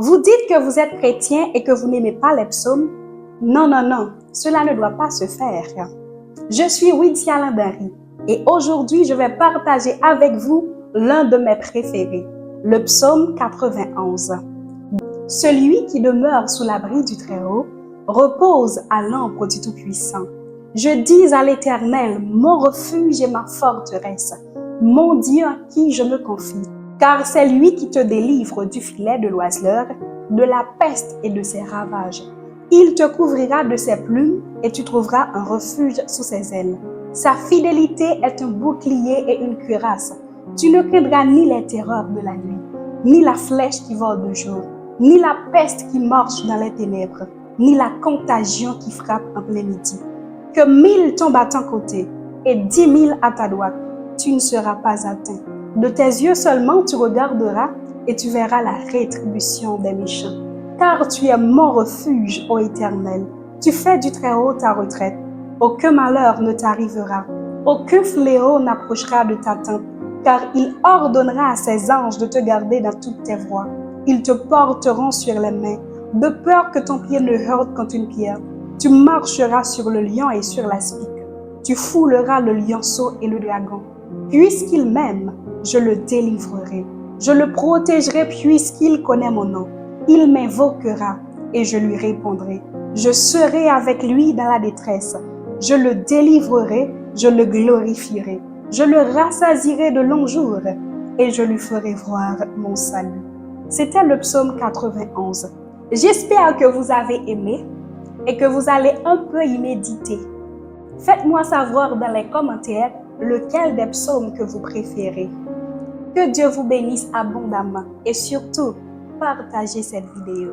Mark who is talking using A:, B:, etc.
A: Vous dites que vous êtes chrétien et que vous n'aimez pas les psaumes? Non, non, non, cela ne doit pas se faire. Je suis Widia Landari et aujourd'hui je vais partager avec vous l'un de mes préférés, le psaume 91. Celui qui demeure sous l'abri du Très-Haut repose à l'ombre du Tout-Puissant. Je dis à l'Éternel, mon refuge et ma forteresse, mon Dieu à qui je me confie. Car c'est lui qui te délivre du filet de l'oiseleur, de la peste et de ses ravages. Il te couvrira de ses plumes et tu trouveras un refuge sous ses ailes. Sa fidélité est un bouclier et une cuirasse. Tu ne craindras ni les terreurs de la nuit, ni la flèche qui vole de jour, ni la peste qui marche dans les ténèbres, ni la contagion qui frappe en plein midi. Que 1000 tombent à ton côté et 10 000 à ta droite, tu ne seras pas atteint. De tes yeux seulement tu regarderas et tu verras la rétribution des méchants. Car tu es mon refuge, ô Éternel. Tu fais du Très-Haut ta retraite. Aucun malheur ne t'arrivera. Aucun fléau n'approchera de ta tente. Car il ordonnera à ses anges de te garder dans toutes tes voies. Ils te porteront sur les mains, de peur que ton pied ne heurte contre une pierre. Tu marcheras sur le lion et sur l'aspic. Tu fouleras le lionceau et le dragon. Puisqu'il m'aime, je le délivrerai. Je le protégerai puisqu'il connaît mon nom. Il m'invoquera et je lui répondrai. Je serai avec lui dans la détresse. Je le délivrerai, je le glorifierai. Je le rassasierai de longs jours et je lui ferai voir mon salut. C'était le psaume 91. J'espère que vous avez aimé et que vous allez un peu y méditer. Faites-moi savoir dans les commentaires lequel des psaumes que vous préférez. Que Dieu vous bénisse abondamment et surtout, partagez cette vidéo.